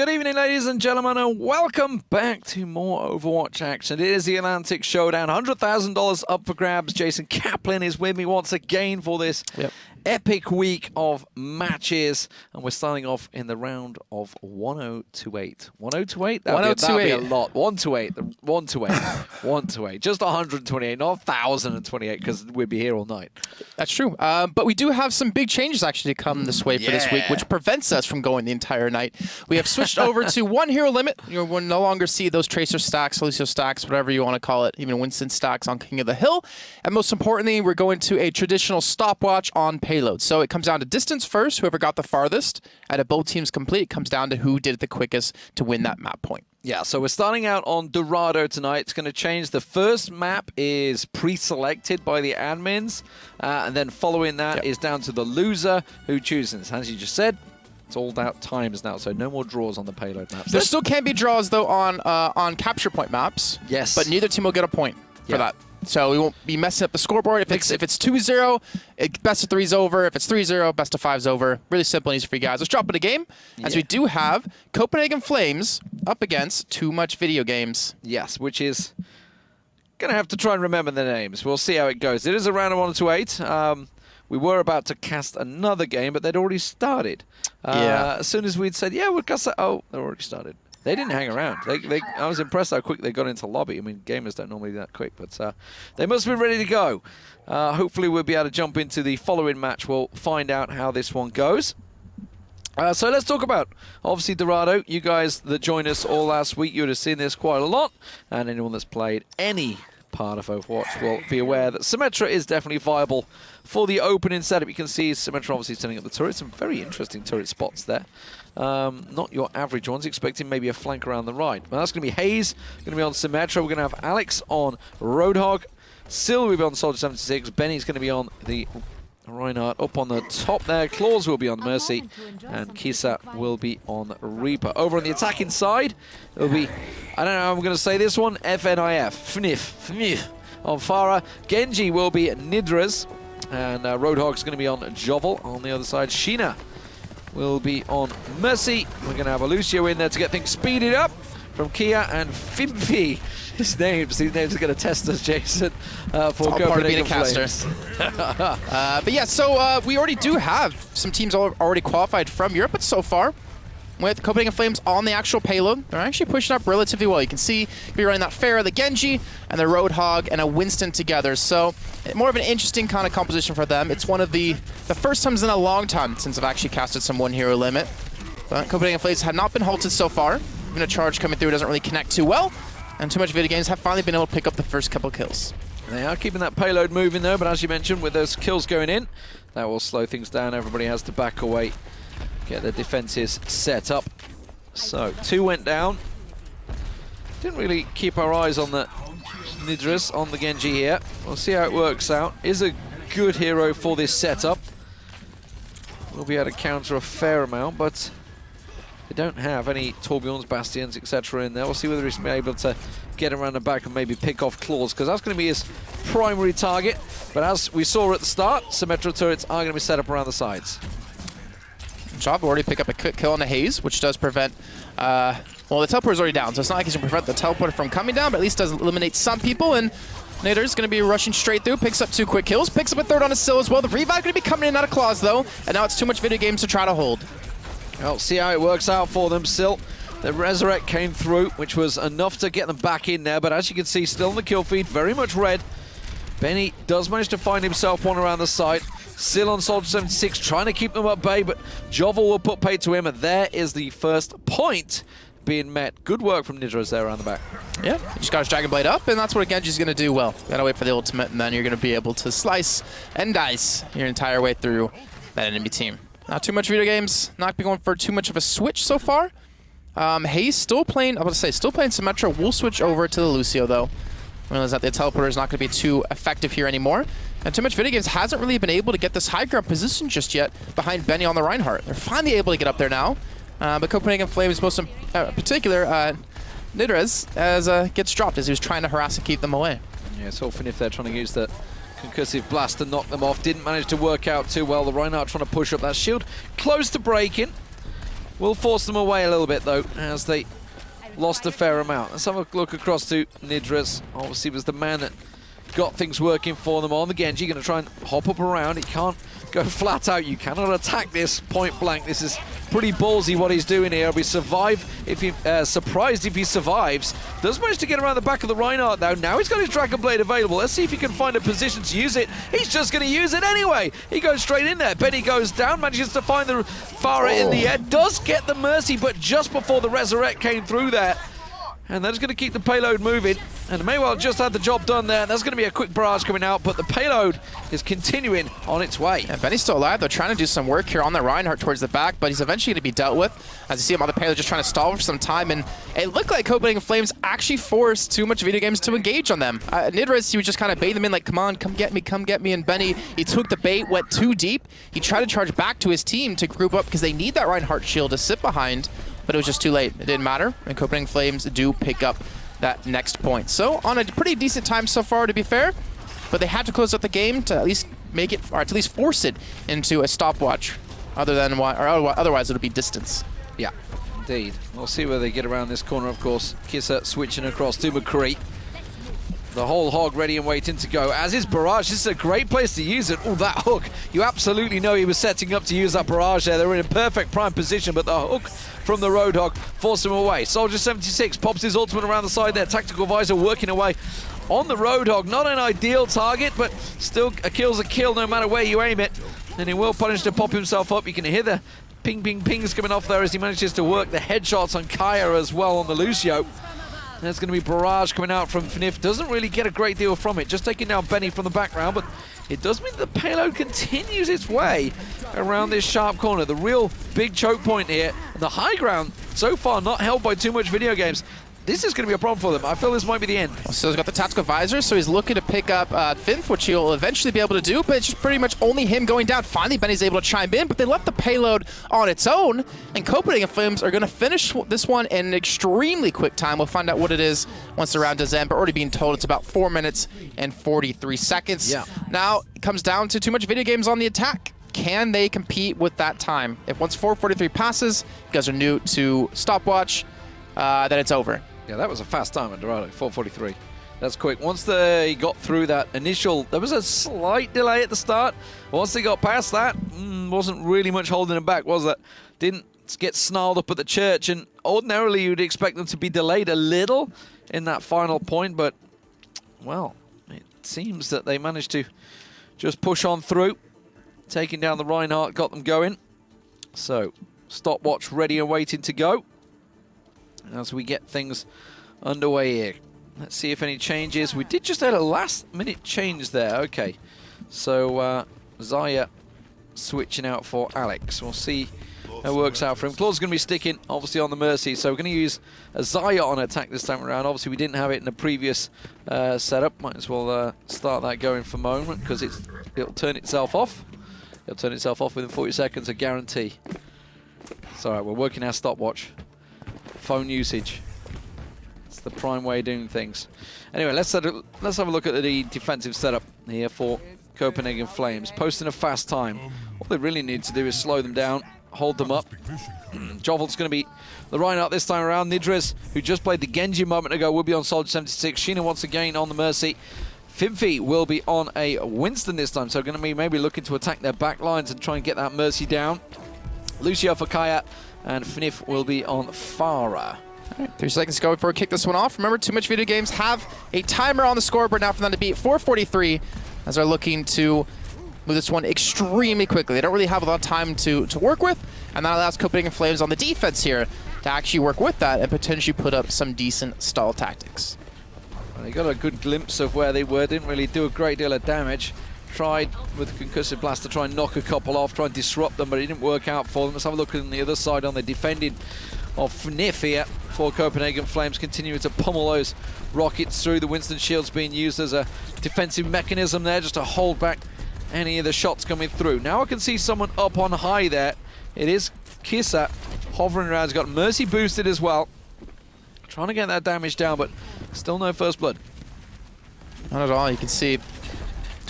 Good evening, ladies and gentlemen, and welcome back to more Overwatch action. It is the Atlantic Showdown. $100,000 up for grabs. Jason Kaplan is with me once again for this epic week of matches. And we're starting off in the round of 1028. 1028? That'd be a lot. 128. 128. 128. Just 128, not 1,028, because we'd be here all night. That's true. But we do have some big changes actually to come this way for this week, which prevents us from going the entire night. We have switched over to one hero limit. We'll no longer see those Tracer stacks, Lucio stacks, whatever you want to call it, even Winston stacks on King of the Hill. And most importantly, we're going to a traditional stopwatch on payload. So it comes down to distance first, whoever got the farthest. And if both teams complete, it comes down to who did it the quickest to win that map point. Yeah, so we're starting out on Dorado tonight. It's going to change. The first map is pre-selected by the admins. And then following that is down to the loser who chooses. As you just said, it's all about times now, so no more draws on the payload maps. There still can be draws, though, on capture point maps. Yes. But neither team will get a point for that. So we won't be messing up the scoreboard. If it's 2-0, best of 3's over. If it's 3-0, best of 5's over. Really simple and easy for you guys. Let's drop in a game, as we do have Copenhagen Flames up against TooMuchVideoGames. Yes, which is going to have to try and remember the names. We'll see how it goes. It is a round of 128. We were about to cast another game, but they'd already started. As soon as we'd said, we'll cast that. Oh, they're already started. They didn't hang around. I was impressed how quick they got into lobby. I mean, gamers don't normally do that quick, but they must be ready to go. Hopefully, we'll be able to jump into the following match. We'll find out how this one goes. So let's talk about, obviously, Dorado. You guys that joined us all last week, you would have seen this quite a lot. And anyone that's played any part of Overwatch will be aware that Symmetra is definitely viable for the opening setup. You can see Symmetra obviously setting up the turret. Some very interesting turret spots there. Not your average ones, expecting maybe a flank around the right. Well, that's going to be Hayes, going to be on Symmetra. We're going to have Alex on Roadhog. Sil will be on Soldier 76. Benny's going to be on the Reinhardt up on the top there. Claws will be on Mercy. And Kisa will be on Reaper. Over on the attacking side, it'll be, I don't know how I'm going to say this one, FNIF. FNIF. On Farah. Genji will be Nidras. And Roadhog's going to be on Jovel. On the other side, Sheena will be on Mercy. We're going to have a Lucio in there to get things speeded up from Kia and Fimpy. These names are going to test us, Jason, for Copenhagen Flames. But yeah, so we already do have some teams already qualified from Europe, but so far, with Copenhagen Flames on the actual payload, they're actually pushing up relatively well. You can see we're running that Pharah, the Genji, and the Roadhog, and a Winston together. So more of an interesting kind of composition for them. It's one of the first times in a long time since I've actually casted some one hero limit. But Copenhagen Flames have not been halted so far. Even a charge coming through doesn't really connect too well. And TooMuchVideoGames have finally been able to pick up the first couple kills. They are keeping that payload moving though, but as you mentioned, with those kills going in, that will slow things down. Everybody has to back away, get their defenses set up. So, 2 went down. Didn't really keep our eyes on the Nidras, on the Genji here. We'll see how it works out. Is a good hero for this setup. We'll be able to counter a fair amount, but they don't have any Torbjorns, Bastions, etc. in there. We'll see whether he's able to get around the back and maybe pick off Claws, because that's going to be his primary target. But as we saw at the start, Symmetra turrets are going to be set up around the sides. Job already pick up a quick kill on the Haze, which does prevent, well, the teleporter is already down, so it's not like he's going to prevent the teleporter from coming down, but at least does eliminate some people, and Nader's going to be rushing straight through, picks up 2 quick kills, picks up a third on his Sil as well. The revive going to be coming in out of Claws, though, and now it's TooMuchVideoGames to try to hold. Well, see how it works out for them. Still, the Resurrect came through, which was enough to get them back in there, but as you can see, still in the kill feed, very much red. Benny does manage to find himself one around the side. Still on Soldier 76, trying to keep them at bay, but Jovel will put pay to him, and there is the first point being met. Good work from Nidras there around the back. Yeah, you just got his Dragon Blade up, and that's what Genji's going to do well. Gotta wait for the ultimate, and then you're going to be able to slice and dice your entire way through that enemy team. Not TooMuchVideoGames, not going for too much of a switch so far. Hayes still playing, I was going to say, still playing Symmetra. We'll switch over to the Lucio, though. Realize that the teleporter is not going to be too effective here anymore. And TooMuchVideoGames hasn't really been able to get this high ground position just yet behind Benny on the Reinhardt. They're finally able to get up there now. But Copenhagen Flames, most in particular, Nidras, gets dropped as he was trying to harass and keep them away. Yeah, it's often if they're trying to use the concussive blast to knock them off. Didn't manage to work out too well. The Reinhardt trying to push up that shield. Close to breaking. will force them away a little bit, though, as they lost a fair amount. Let's have a look across to Nidras. Obviously was the man that got things working for them on the Genji. Going to try and hop up around. He can't go flat out. You cannot attack this point blank. This is pretty ballsy what he's doing here. He'll be surprised if he survives. Does manage to get around the back of the Reinhardt though. Now he's got his Dragon Blade available. Let's see if he can find a position to use it. He's just going to use it anyway. He goes straight in there. Benny goes down, manages to find the Farah in the air. Does get the Mercy, but just before the Resurrect came through there. And that's going to keep the payload moving. And Maywell just had the job done there. That's going to be a quick barrage coming out, but the payload is continuing on its way. And Benny's still alive. They're trying to do some work here on the Reinhardt towards the back, but he's eventually going to be dealt with. As you see him on the payload just trying to stall for some time. And it looked like Copenhagen Flames actually forced TooMuchVideoGames to engage on them. Nidras, he would just kind of bait them in like, come on, come get me. And Benny, he took the bait, went too deep. He tried to charge back to his team to group up because they need that Reinhardt shield to sit behind. But it was just too late. It didn't matter, and Copenhagen Flames do pick up that next point. So on a pretty decent time so far, to be fair, but they had to close out the game to at least make it, or to at least force it into a stopwatch. Otherwise, it'll be distance. Yeah, indeed. We'll see where they get around this corner. Of course, Kissa switching across to McCree. The whole hog ready and waiting to go, as is Barrage. This is a great place to use it. Oh, that hook. You absolutely know he was setting up to use that Barrage there. They were in a perfect prime position, but the hook from the Roadhog forced him away. Soldier 76 pops his ultimate around the side there. Tactical Visor working away on the Roadhog. Not an ideal target, but still a kill's a kill no matter where you aim it. And he will punish to pop himself up. You can hear the pings coming off there as he manages to work the headshots on Kaya as well on the Lucio. There's going to be Barrage coming out from FNIF. Doesn't really get a great deal from it. Just taking down Benny from the background, but it does mean the payload continues its way around this sharp corner. The real big choke point here. The high ground, so far not held by TooMuchVideoGames. This is going to be a problem for them. I feel this might be the end. So he's got the tactical visor, so he's looking to pick up Finth, which he'll eventually be able to do, but it's just pretty much only him going down. Finally, Benny's able to chime in, but they left the payload on its own, and Copenhagen Flames are going to finish this one in an extremely quick time. We'll find out what it is once the round does end, but already being told it's about 4 minutes and 43 seconds. Yeah. Now, it comes down to TooMuchVideoGames on the attack. Can they compete with that time? If once 4:43 passes, you guys are new to Stopwatch, then it's over. Yeah, that was a fast time at Dorado, 4:43. That's quick. Once they got through that initial, there was a slight delay at the start. Once they got past that, wasn't really much holding them back, was that? Didn't get snarled up at the church, and ordinarily you'd expect them to be delayed a little in that final point, but, well, it seems that they managed to just push on through. Taking down the Reinhardt, got them going. So, Stopwatch ready and waiting to go as we get things underway here. Let's see if any changes. We did just have a last-minute change there. Okay, so Zaya switching out for Alex. We'll see how it works out for him. Claw's going to be sticking, obviously, on the Mercy, so we're going to use a Zaya on attack this time around. Obviously, we didn't have it in the previous setup. Might as well start that going for a moment, because it'll turn itself off. It'll turn itself off within 40 seconds, a guarantee. It's all right, we're working our stopwatch. Phone usage. It's the prime way of doing things. Anyway, let's have a look at the defensive setup here for Copenhagen Flames. Posting a fast time. What they really need to do is slow them down, hold them up. Jovel's going to be the Reinhardt this time around. Nidras, who just played the Genji a moment ago, will be on Soldier 76. Sheena once again on the Mercy. Fimphy will be on a Winston this time, so going to be maybe looking to attack their back lines and try and get that Mercy down. Lucio for Kaya, and FNIF will be on Farah. All right, 3 seconds to go before we kick this one off. Remember, TooMuchVideoGames have a timer on the scoreboard now for them to beat 4:43 as they're looking to move this one extremely quickly. They don't really have a lot of time to work with, and that allows Copenhagen Flames on the defense here to actually work with that and potentially put up some decent stall tactics. Well, they got a good glimpse of where they were, didn't really do a great deal of damage. Tried with the concussive blast to try and knock a couple off, try and disrupt them, but it didn't work out for them. Let's have a look on the other side on the defending of FNIF here for Copenhagen Flames, continuing to pummel those rockets through. The Winston shield's being used as a defensive mechanism there, just to hold back any of the shots coming through. Now I can see someone up on high there. It is Kissa hovering around. He's got Mercy boosted as well. Trying to get that damage down, but still no first blood. Not at all. You can see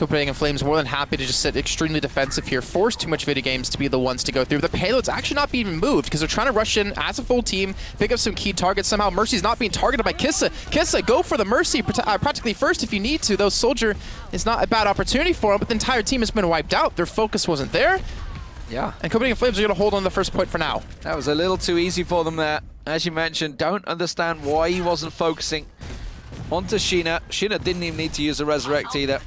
Copenhagen Flames more than happy to just sit extremely defensive here, force TooMuchVideoGames to be the ones to go through. The payload's actually not being moved because they're trying to rush in as a full team, pick up some key targets. Somehow Mercy's not being targeted by Kissa. Kissa, go for the Mercy practically first if you need to. Though Soldier is not a bad opportunity for him, but the entire team has been wiped out. Their focus wasn't there. Yeah. And Copenhagen Flames are going to hold on the first point for now. That was a little too easy for them there. As you mentioned, don't understand why he wasn't focusing onto Sheena. Sheena didn't even need to use a Resurrect either.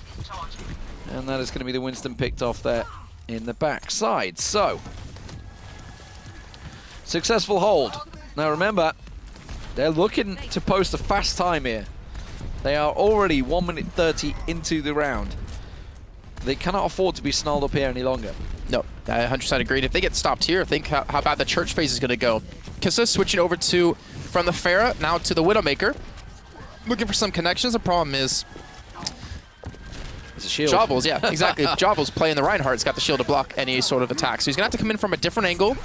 And that is going to be the Winston picked off there in the backside. So, successful hold. Now remember, they're looking to post a fast time here. They are already 1 minute 30 into the round. They cannot afford to be snarled up here any longer. No, I 100% agreed. If they get stopped here, think how bad the church phase is going to go. Kissa switching over from the Pharah now to the Widowmaker. Looking for some connections. The problem is it's a shield. Jobbles, yeah, exactly. Jobbles playing the Reinhardt's got the shield to block any sort of attack. So he's going to have to come in from a different angle.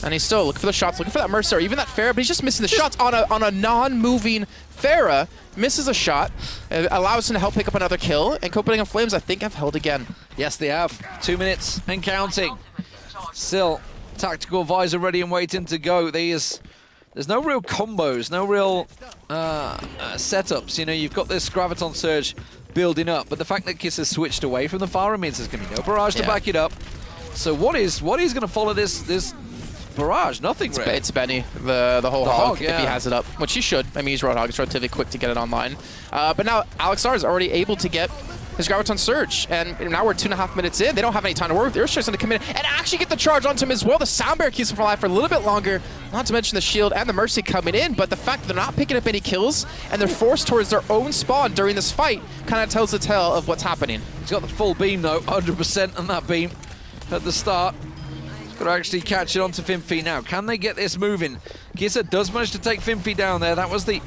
And he's still looking for the shots, looking for that Mercer, even that Pharah, but he's just missing the shots on a non-moving Pharah. Misses a shot, allows him to help pick up another kill, and Copenhagen Flames, I think, have held again. Yes, they have. 2 minutes and counting. Still, tactical visor ready and waiting to go. There's no real combos, no real setups. You know, you've got this Graviton Surge building up, but the fact that Kiss has switched away from the Pharah means there's going to be no barrage to back it up. So what is going to follow this barrage? Nothing really. It's Benny, the whole hog, yeah. if he has it up, which he should. I mean, he's Roadhog, it's relatively quick to get it online. But now Alex R is already able to get his Graviton Surge, and now we're 2.5 minutes in. They don't have any time to work. They're just going to come in and actually get the charge onto him as well. The Sound Barrier keeps him alive for a little bit longer, not to mention the shield and the Mercy coming in, but the fact that they're not picking up any kills and they're forced towards their own spawn during this fight kind of tells the tale of what's happening. He's got the full beam though, 100% on that beam at the start. Got to actually catch it onto Finfy now. Can they get this moving? Kissa does manage to take Finfy down there. That was the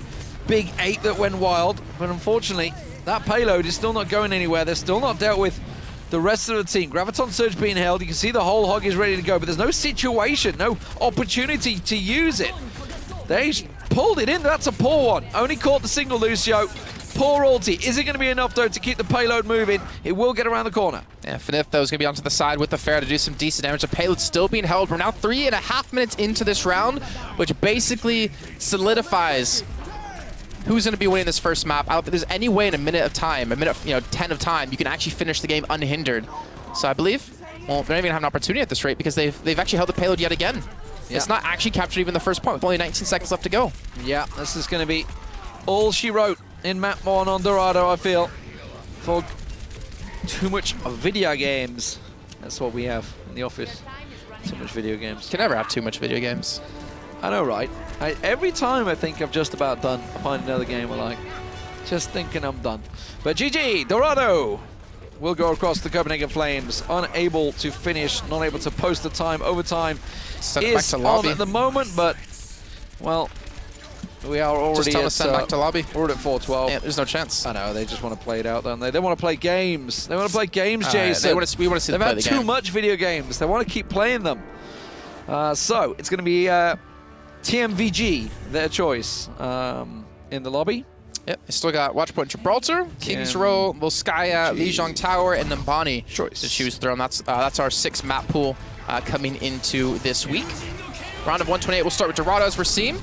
big 8 that went wild, but unfortunately, that payload is still not going anywhere. They're still not dealt with the rest of the team. Graviton Surge being held. You can see the whole hog is ready to go, but there's no situation, no opportunity to use it. They pulled it in. That's a poor one. Only caught the single, Lucio. Poor ulti. Is it going to be enough, though, to keep the payload moving? It will get around the corner. Yeah, Finif, though, is going to be onto the side with the Pharah to do some decent damage. The payload's still being held. We're now 3.5 minutes into this round, which basically solidifies who's going to be winning this first map. I don't think there's any way in a minute of time, 10 of time, you can actually finish the game unhindered. So I believe, well, they're not even going to have an opportunity at this rate because they've actually held the payload yet again. Yeah. It's not actually captured even the first point with only 19 seconds left to go. Yeah, this is going to be all she wrote in map 1 on Dorado, I feel, for TooMuchVideoGames. That's what we have in the office. TooMuchVideoGames. Can never have too much video games. I know, right? Every time I think I've just about done, I find another game I like. Just thinking I'm done. But GG, Dorado will go across the Copenhagen Flames, unable to finish, not able to post the time. Overtime is on at the moment, but, well, we are already just send back to lobby. We're at 4-12. Yeah, there's no chance. I know, they just want to play it out, don't they? They want to play games. They want to play games, Jason. We want to see them play the game. They've had too much video games. They want to keep playing them. So, it's going to be TMVG, their choice, in the lobby. Yep, they still got Watchpoint Gibraltar, Kings Row, Volskaya, Lijang Tower, and Numbani choice to choose from. That's our 6 map pool coming into this week. Round of 128, we'll start with Dorado as we're seeing.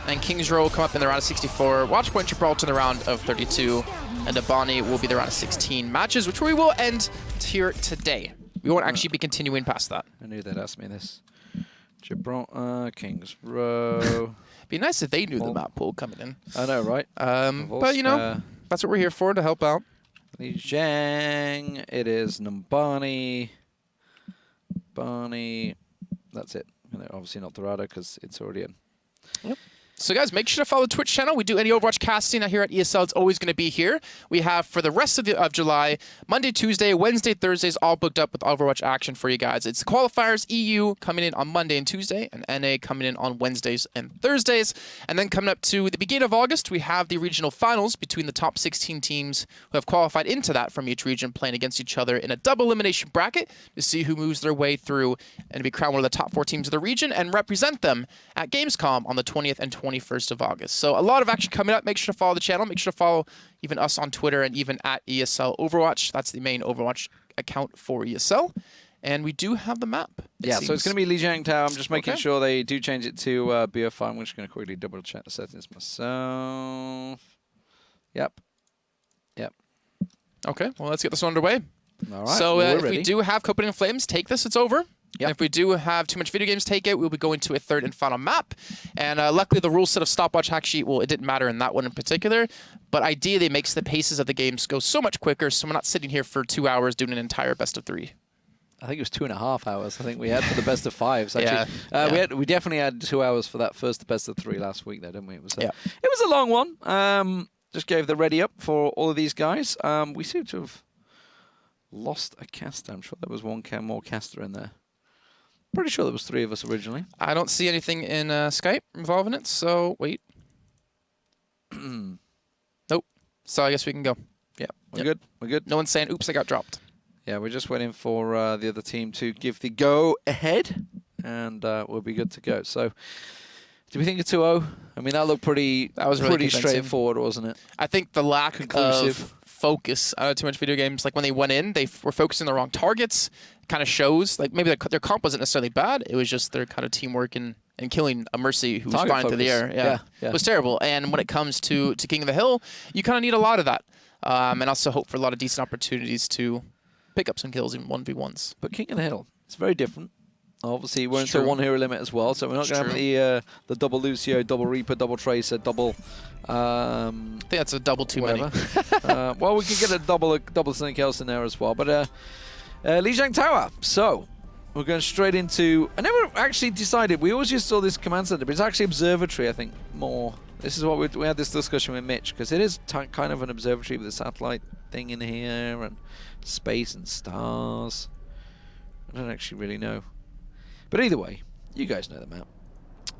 And Kings Row will come up in the round of 64. Watchpoint Gibraltar in the round of 32. And Numbani will be the round of 16 matches, which we will end here today. We won't actually be continuing past that. I knew they'd ask me this. Gibraltar, Kings Row. Be nice if they knew the map pool coming in. I know, right? But, you know, that's what we're here for, to help out. Lijang, it is Numbani, Barney. That's it. And obviously not Dorado because it's already in. Yep. So guys, make sure to follow the Twitch channel. We do any Overwatch casting out here at ESL. It's always going to be here. We have for the rest of July, Monday, Tuesday, Wednesday, Thursdays, all booked up with Overwatch action for you guys. It's Qualifiers, EU coming in on Monday and Tuesday, and NA coming in on Wednesdays and Thursdays. And then coming up to the beginning of August, we have the regional finals between the top 16 teams who have qualified into that from each region, playing against each other in a double elimination bracket to see who moves their way through and be crowned one of the top 4 teams of the region and represent them at Gamescom on the 20th and 21st 21st of August. So a lot of action coming up. Make sure to follow the channel. Make sure to follow even us on Twitter and even at ESL Overwatch. That's the main Overwatch account for ESL. And we do have the map. Yeah, so it's going to be Lijang Tower. I'm just making sure they do change it to BO5. I'm just going to quickly double check the settings myself. Yep. Okay, well, let's get this underway. All right. So if we do have Copenhagen Flames take this, it's over. Yep. And if we do have TooMuchVideoGames take it, we'll be going to a third and final map. And luckily, the rule set of Stopwatch hack sheet, well, it didn't matter in that one in particular. But ideally, it makes the paces of the games go so much quicker, so we're not sitting here for 2 hours doing an entire best of 3. I think it was 2.5 hours. I think we had for the best of 5s. Actually, we definitely had 2 hours for that first best of 3 last week, though, didn't we? It was a long one. Just gave the ready up for all of these guys. We seem to have lost a caster. I'm sure there was one more caster in there. Pretty sure there was 3 of us originally. I don't see anything in Skype involving it, so wait. Nope. So I guess we can go. Yeah, we're good. We're good. No one's saying, oops, I got dropped. Yeah, we're just waiting for the other team to give the go-ahead, and we'll be good to go. So, do we think a 2-0? I mean, that looked pretty straightforward, wasn't it? I think the lack of focus TooMuchVideoGames, like when they went in, they were focusing on the wrong targets. Kind of shows, like maybe their comp wasn't necessarily bad. It was just their kind of teamwork and killing a Mercy who was flying through the air. Yeah. It was terrible. And when it comes to King of the Hill, you kind of need a lot of that. And also hope for a lot of decent opportunities to pick up some kills in 1v1s. But King of the Hill, it's very different. Obviously, we're into a 1 hero limit as well, so we're not going to have the double Lucio, double Reaper, double Tracer, double... I think that's a double too many. Well, we could get a double something else in there as well. But Lijang Tower. So we're going straight into... I never actually decided. We always just saw this command center, but it's actually observatory, I think, more. This is what we had this discussion with Mitch, because it is kind of an observatory with a satellite thing in here and space and stars. I don't actually really know. But either way, you guys know the map.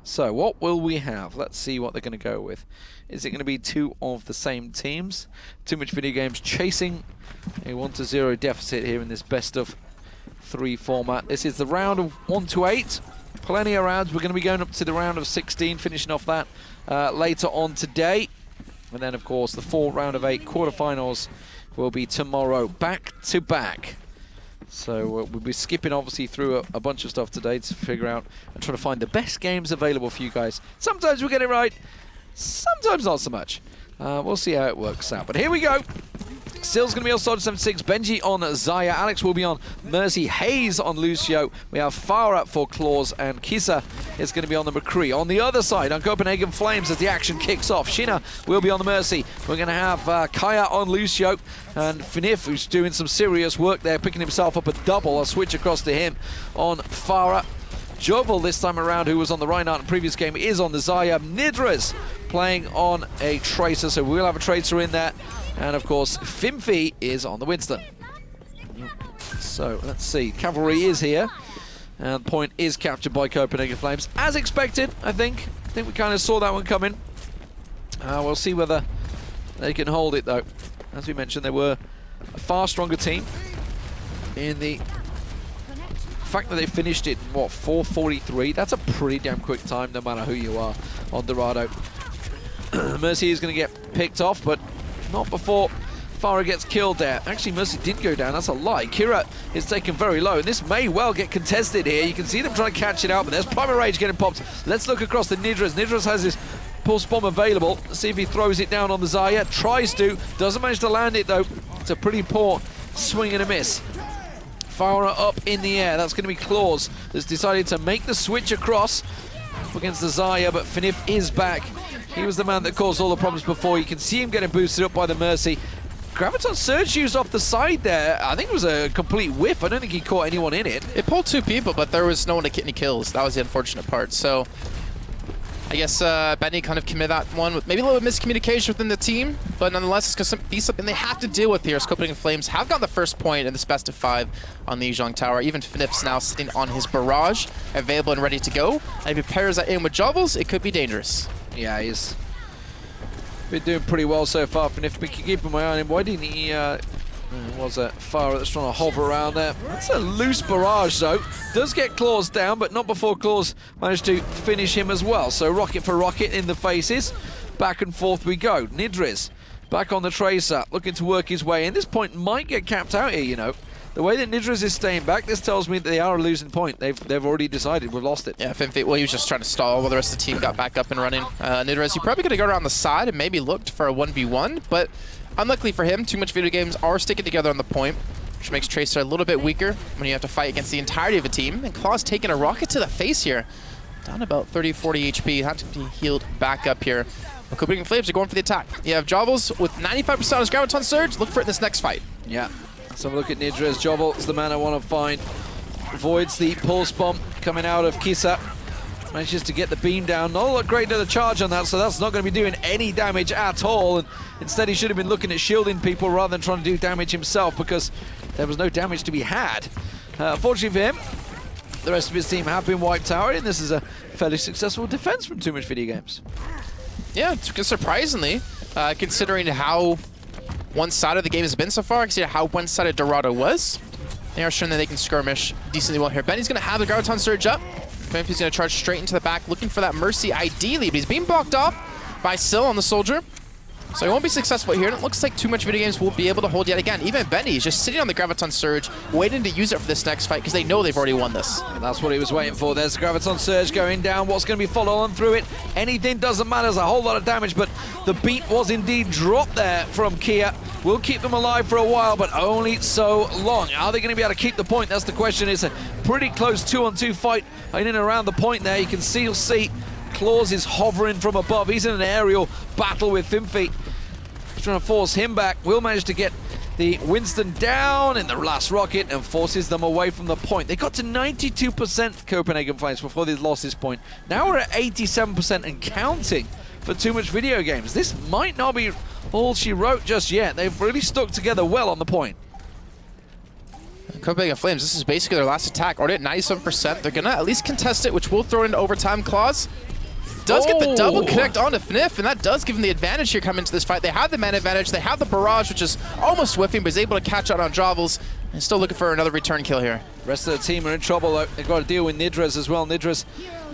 So what will we have? Let's see what they're going to go with. Is it going to be 2 of the same teams? TooMuchVideoGames chasing a 1-0 deficit here in this best of 3 format. This is the round of 1-8. Plenty of rounds. We're going to be going up to the round of 16, finishing off that later on today. And then, of course, the 4 round of 8 quarterfinals will be tomorrow, back to back. So we'll be skipping, obviously, through a bunch of stuff today to figure out and try to find the best games available for you guys. Sometimes we get it right, sometimes not so much. We'll see how it works out. But here we go. Still's going to be on Soldier 76, Benji on Zaya, Alex will be on Mercy, Hayes on Lucio. We have Farah for Claws, and Kisa is going to be on the McCree. On the other side, on Copenhagen Flames, as the action kicks off, Shina will be on the Mercy. We're going to have Kaya on Lucio, and Finif, who's doing some serious work there, picking himself up a double. I'll switch across to him on Farah. Jovel this time around, who was on the Reinhardt in the previous game, is on the Zaya. Nidra's playing on a Tracer, so we'll have a Tracer in there. And of course, Fimfi is on the Winston. So let's see, Cavalry is here. And point is captured by Copenhagen Flames. As expected, I think. I think we kind of saw that one coming. We'll see whether they can hold it though. As we mentioned, they were a far stronger team. In the fact that they finished it, what, 4:43? That's a pretty damn quick time, no matter who you are on Dorado. Mercy is going to get picked off, but not before Farah gets killed there. Actually, Mercy did go down. That's a lie. Kira is taken very low, and this may well get contested here. You can see them trying to catch it out, but there's Primal Rage getting popped. Let's look across the Nidras. Nidras has his pulse bomb available. Let's see if he throws it down on the Zaya. Tries to. Doesn't manage to land it, though. It's a pretty poor swing and a miss. Farah up in the air. That's going to be Claws that's decided to make the switch across against the Zaya, but Finif is back. He was the man that caused all the problems before. You can see him getting boosted up by the Mercy. Graviton Surge used off the side there. I think it was a complete whiff. I don't think he caught anyone in it. It pulled 2 people, but there was no one to get any kills. That was the unfortunate part. So I guess Benny kind of committed that one with maybe a little bit of miscommunication within the team, but nonetheless, it's going to be something they have to deal with here. Copenhagen Flames have got the first point in this best of 5 on the Lijang Tower. Even Finif's now sitting on his barrage, available and ready to go. And if he pairs that in with Jovels, it could be dangerous. Yeah, he's been doing pretty well so far. And if we can keep an eye on him, why didn't he There was a fire that's trying to hover around there. That's a loose barrage, though. Does get Claws down, but not before Claws managed to finish him as well. So rocket for rocket in the faces. Back and forth we go. Nidriz back on the Tracer, looking to work his way in. This point might get capped out here, you know. The way that Nidriz is staying back, this tells me that they are a losing point. They've already decided we've lost it. Yeah, Finfeet, well, he was just trying to stall while the rest of the team got back up and running. Nidriz, he probably could have gone around the side and maybe looked for a 1v1, but unluckily for him, TooMuchVideoGames are sticking together on the point, which makes Tracer a little bit weaker when you have to fight against the entirety of a team. And Claw's taking a rocket to the face here. Down about 30, 40 HP. Had to be healed back up here. Copenhagen Flames are going for the attack. You have Jovels with 95% on his Graviton Surge. Look for it in this next fight. Yeah. Let's have a look at Nidriz. Jovels is the man I want to find. Avoids the pulse bomb coming out of Kisa. Manages to get the beam down. Not a lot great to the charge on that, so that's not going to be doing any damage at all. And instead, he should have been looking at shielding people rather than trying to do damage himself, because there was no damage to be had. Fortunately for him, the rest of his team have been wiped out, and this is a fairly successful defense from TooMuchVideoGames. Yeah, surprisingly, considering how one-sided the game has been so far, considering how one-sided Dorado was. They are showing that they can skirmish decently well here. Benny's going to have the Graviton Surge up. Benny's going to charge straight into the back, looking for that Mercy ideally, but he's being blocked off by Syl on the Soldier. So he won't be successful here, and it looks like TooMuchVideoGames will be able to hold yet again. Even Benny is just sitting on the Graviton Surge, waiting to use it for this next fight, because they know they've already won this. And that's what he was waiting for. There's the Graviton Surge going down. What's going to be followed on through it? Anything doesn't matter. There's a whole lot of damage, but the beat was indeed dropped there from Kia. Will keep them alive for a while, but only so long. Are they going to be able to keep the point? That's the question. It's a pretty close 2-on-2 fight in and around the point there. You can see Claws is hovering from above. He's in an aerial battle with Finfeet. Trying to force him back. Will manage to get the Winston down in the last rocket and forces them away from the point. They got to 92% Copenhagen Flames before they lost this point. Now we're at 87% and counting for TooMuchVideoGames. This might not be all she wrote just yet. They've really stuck together well on the point. Copenhagen Flames, this is basically their last attack. Already at 97%. They're going to at least contest it, which will throw it into overtime. Claws does get the double connect onto FNIF, and that does give them the advantage here coming into this fight. They have the man advantage, they have the barrage, which is almost whiffing, but is able to catch out on Jovels, and still looking for another return kill here. Rest of the team are in trouble, though. They've got to deal with Nidriz as well. Nidriz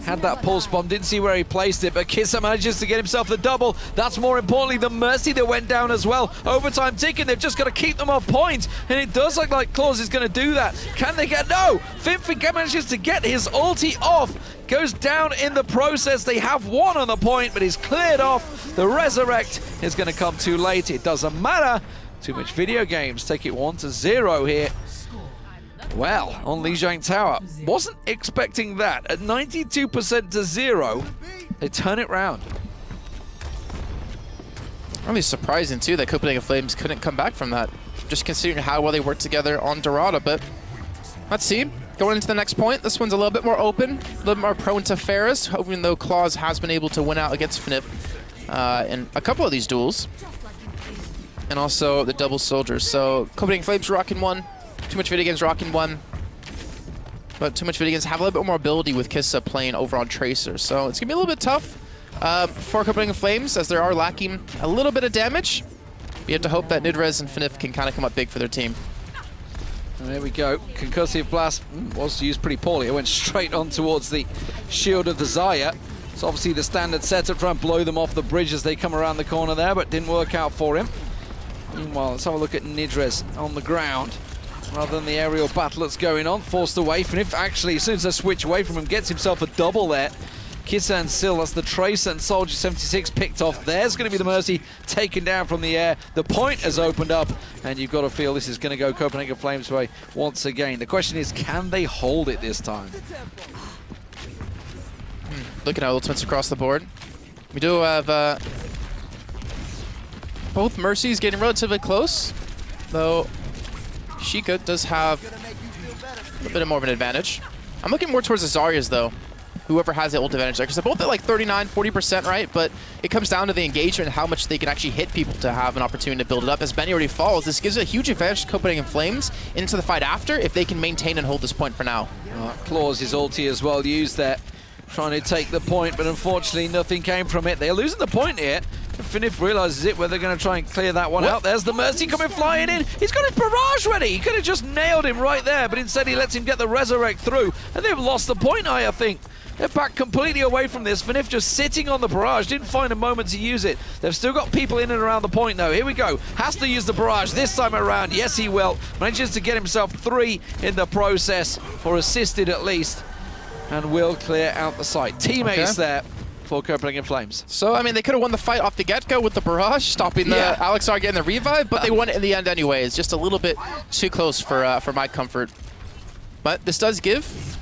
had that pulse bomb, didn't see where he placed it, but Kisa manages to get himself the double. That's more importantly the Mercy that went down as well. Overtime ticking, they've just got to keep them on point, and it does look like Claws is going to do that. Can they get... No! Finfeet manages to get his ulti off. Goes down in the process. They have one on the point, but he's cleared off. The Resurrect is going to come too late. It doesn't matter. TooMuchVideoGames take it 1-0 here. Well, on Lijang Tower. Wasn't expecting that. At 92% to 0, they turn it round. Really surprising, too, that Copenhagen Flames couldn't come back from that. Just considering how well they worked together on Dorado, but let's see. Going into the next point, this one's a little bit more open, a little bit more prone to Ferris, even though Claws has been able to win out against FNIF in a couple of these duels. And also the double soldiers. So Copenhagen Flames rocking one, TooMuchVideoGames rocking one. But TooMuchVideoGames have a little bit more ability with Kissa playing over on Tracer. So it's going to be a little bit tough for Copenhagen Flames, as they are lacking a little bit of damage. We have to hope that Nidriz and FNIF can kind of come up big for their team. And there we go. Concussive Blast was used pretty poorly. It went straight on towards the shield of the Xayah. It's obviously the standard setup, trying to blow them off the bridge as they come around the corner there, but didn't work out for him. Meanwhile, let's have a look at Nidriz on the ground. Rather than the aerial battle that's going on, forced away. FNIF actually, as soon as I switch away from him, gets himself a double there. Kissa and Syl, that's the Tracer and Soldier 76 picked off. There's going to be the Mercy taken down from the air. The point has opened up, and you've got to feel this is going to go Copenhagen Flames' way once again. The question is, can they hold it this time? Looking at ultimates across the board. We do have both Mercies getting relatively close, though Sheikah does have a bit more of an advantage. I'm looking more towards the Zaryas, though. Whoever has the ult advantage there, because they're both at like 39, 40%, right? But it comes down to the engagement and how much they can actually hit people to have an opportunity to build it up. As Benny already falls, this gives a huge advantage to Copenhagen Flames into the fight after, if they can maintain and hold this point for now. Claws his ulti as well used there, trying to take the point, but unfortunately nothing came from it. They're losing the point here. Finif realizes it, where they're going to try and clear that one out. There's the Mercy coming flying in. He's got his barrage ready. He could have just nailed him right there, but instead he lets him get the Resurrect through. And they've lost the point, I think. They're back completely away from this. Finif just sitting on the barrage, didn't find a moment to use it. They've still got people in and around the point though. Here we go. Has to use the barrage this time around. Yes, he will. Manages to get himself 3 in the process, or assisted at least, and will clear out the site. Teammates there for Copenhagen Flames. So, I mean, they could have won the fight off the get-go with the barrage, stopping the Alexar getting the revive, but they won it in the end anyways. Just a little bit too close for my comfort. But this does give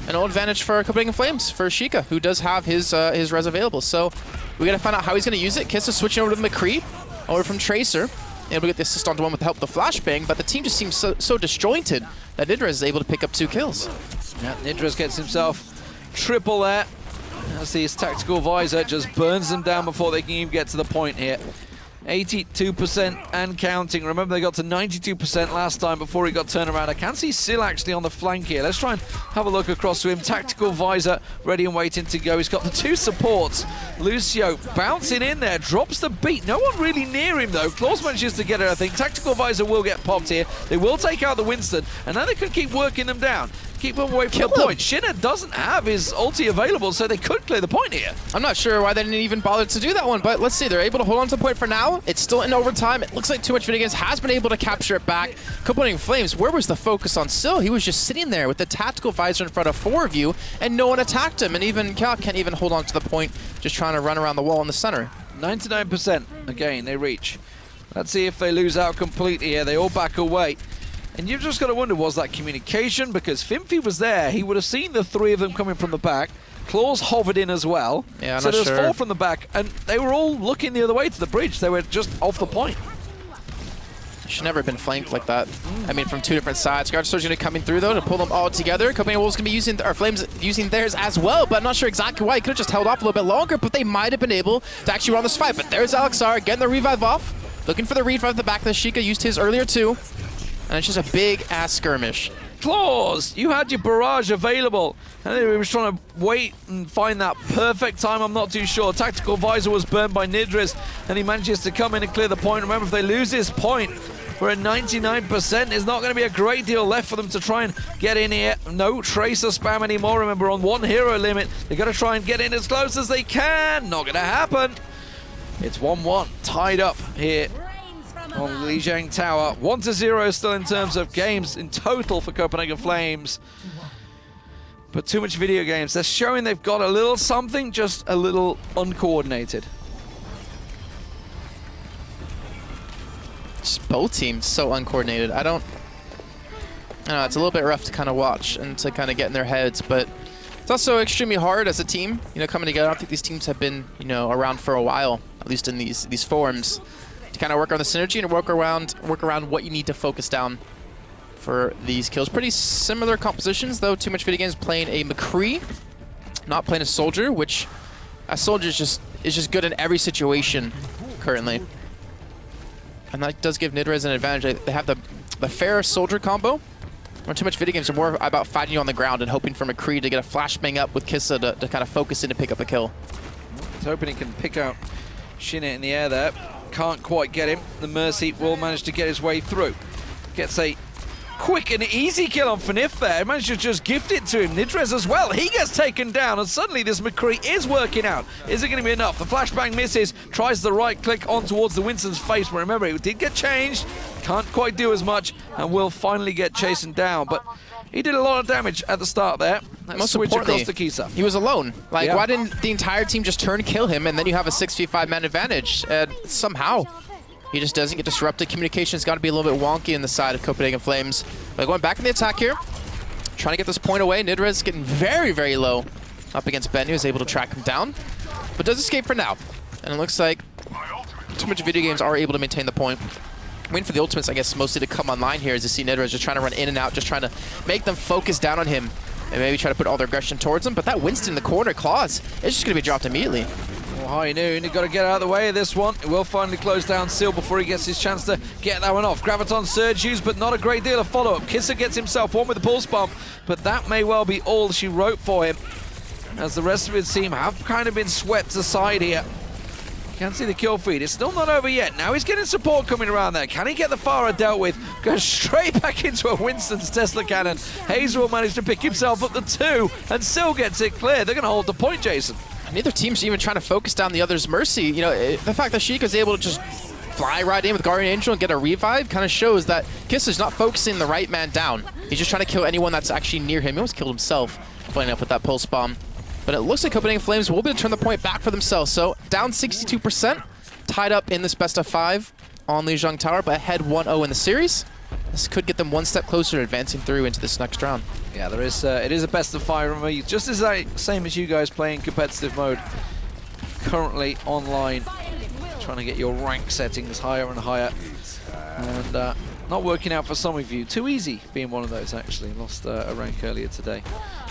an old advantage for Copenhagen Flames, for Sheikah, who does have his res available. So we got to find out how he's going to use it. Kiss is switching over to McCree, over from Tracer, able to get the assist onto one with the help of the flashbang, but the team just seems so disjointed that Nidrez is able to pick up 2 kills. Yeah, Nidrez gets himself triple there. As his tactical visor just burns them down before they can even get to the point here. 82% and counting. Remember, they got to 92% last time before he got turned around. I can see Sil actually on the flank here. Let's try and have a look across to him. Tactical visor ready and waiting to go. He's got the 2 supports. Lucio bouncing in there, drops the beat. No one really near him though. Claws manages to get it, I think. Tactical visor will get popped here. They will take out the Winston, and now they can keep working them down. Keep them away from the point. Shinner doesn't have his ulti available, so they could clear the point here. I'm not sure why they didn't even bother to do that one, but let's see. They're able to hold on to the point for now. It's still in overtime. It looks like TooMuchVideoGames has been able to capture it back. Copenhagen Flames, where was the focus on Sil? He was just sitting there with the tactical visor in front of 4 of you, and no one attacked him. And even Kya can't even hold on to the point, just trying to run around the wall in the center. 99%. Again, they reach. Let's see if they lose out completely here. They all back away. And you've just got to wonder, was that communication? Because Fimpy was there. He would have seen the 3 of them coming from the back. Claws hovered in as well. Yeah, so there's 4 from the back, and they were all looking the other way to the bridge. They were just off the point. Should never have been flanked like that. I mean, from 2 different sides. Guard Surgeon coming through, though, to pull them all together. Copenhagen Wolves going to be using, or Flames using theirs as well, but I'm not sure exactly why. He could have just held off a little bit longer, but they might have been able to actually run this fight. But there's Alexar getting the revive off. Looking for the revive at the back. The Sheikah used his earlier, too. And it's just a big-ass skirmish. Claws, you had your barrage available. And he was trying to wait and find that perfect time. I'm not too sure. Tactical visor was burned by Nidrez, and he manages to come in and clear the point. Remember, if they lose this point, we're at 99%. There's not going to be a great deal left for them to try and get in here. No Tracer spam anymore. Remember, on 1 hero limit, they've got to try and get in as close as they can. Not going to happen. It's 1-1, tied up here on Lijang Tower. 1-0 still in terms of games in total for Copenhagen Flames. But TooMuchVideoGames, they're showing they've got a little something, just a little uncoordinated. Just both teams so uncoordinated. I don't know, it's a little bit rough to kind of watch and to kind of get in their heads, but it's also extremely hard as a team, coming together. I don't think these teams have been, around for a while, at least in these forums, to kind of work on the synergy and work around what you need to focus down for these kills. Pretty similar compositions, though. TooMuchVideoGames playing a McCree, not playing a Soldier, which a Soldier is just good in every situation currently. And that does give Nidrez an advantage. They have the fair Soldier combo. When TooMuchVideoGames are more about fighting you on the ground and hoping for McCree to get a flashbang up with Kissa to kind of focus in to pick up a kill. He's hoping he can pick out Shinner in the air there. Can't quite get him. The Mercy will manage to get his way through. Gets a quick and easy kill on Finif there. He managed to just gift it to him. Nidrez as well. He gets taken down, and suddenly this McCree is working out. Is it going to be enough? The flashbang misses. Tries the right click on towards the Winston's face, but remember, it did get changed. Can't quite do as much, and will finally get chasing down. But he did a lot of damage at the start there. Most switch importantly, across to Kisa. He was alone. Like, why didn't the entire team just turn kill him, and then you have a 6v5 man advantage? And somehow, he just doesn't get disrupted. Communication's got to be a little bit wonky in the side of Copenhagen Flames. But going back in the attack here, trying to get this point away. Nidrez getting very, very low up against Ben, who was able to track him down, but does escape for now. And it looks like TooMuchVideoGames are able to maintain the point. Waiting for the ultimates, I guess, mostly to come online here as you see Nidrez just trying to run in and out, just trying to make them focus down on him and maybe try to put all their aggression towards him. But that Winston in the corner, Claws, it's just going to be dropped immediately. Well, high noon, you've got to get out of the way of this one. It will finally close down Sil before he gets his chance to get that one off. Graviton Surge used, but not a great deal of follow-up. Kisser gets himself one with the pulse bump, but that may well be all she wrote for him, as the rest of his team have kind of been swept aside here. You can see the kill feed. It's still not over yet. Now he's getting support coming around there. Can he get the Farah dealt with? Goes straight back into a Winston's Tesla cannon. Hazel will manage to pick himself up the 2 and still gets it clear. They're going to hold the point, Jason. Neither team's even trying to focus down the other's mercy. You know, the fact that Sheikah's able to just fly right in with Guardian Angel and get a revive kind of shows that Kissa's not focusing the right man down. He's just trying to kill anyone that's actually near him. He almost killed himself, playing up with that pulse bomb. But it looks like Copenhagen Flames will be able to turn the point back for themselves. So down 62%, tied up in this best of 5 on Lijang Tower, but ahead 1-0 in the series. This could get them one step closer to advancing through into this next round. Yeah, there is. It is a best of 5. Remember, just as same as you guys playing competitive mode, currently online, trying to get your rank settings higher and higher, and not working out for some of you. Too easy being one of those, actually. Lost a rank earlier today.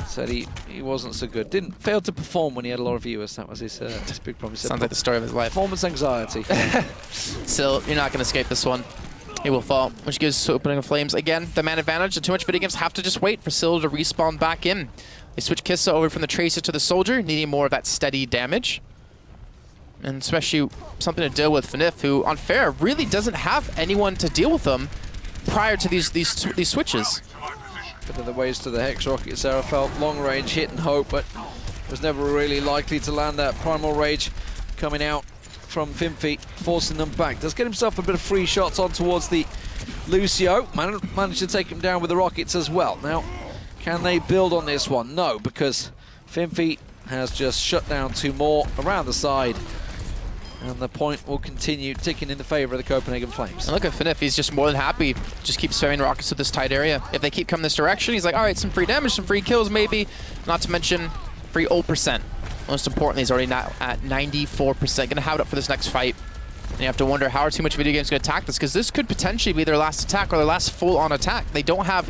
Said he wasn't so good. Failed to perform when he had a lot of viewers. That was his big problem. Sounds like the story of his life. Performance anxiety. Still, you're not going to escape this one. He will fall, which gives Opening of Flames again the man advantage. The TooMuchVideoGames have to just wait for Syl to respawn back in. They switch Kissa over from the Tracer to the Soldier, needing more of that steady damage. And especially something to deal with Fnif, who on fair really doesn't have anyone to deal with them prior to these switches. Bit of the ways to the Hex Rocket. Sarah felt long range hit and hope, but was never really likely to land that Primal Rage coming out from Finfi, forcing them back. Does get himself a bit of free shots on towards the Lucio. Managed to take him down with the rockets as well. Now, can they build on this one? No, because Finfi has just shut down 2 more around the side. And the point will continue ticking in the favor of the Copenhagen Flames. And look at Fnif, he's just more than happy. Just keep sparing rockets to this tight area. If they keep coming this direction, he's like, all right, some free damage, some free kills maybe. Not to mention free ult percent. Most importantly, he's already now at 94%. Gonna have it up for this next fight. And you have to wonder how are TooMuchVideoGames gonna attack this, because this could potentially be their last attack or their last full-on attack. They don't have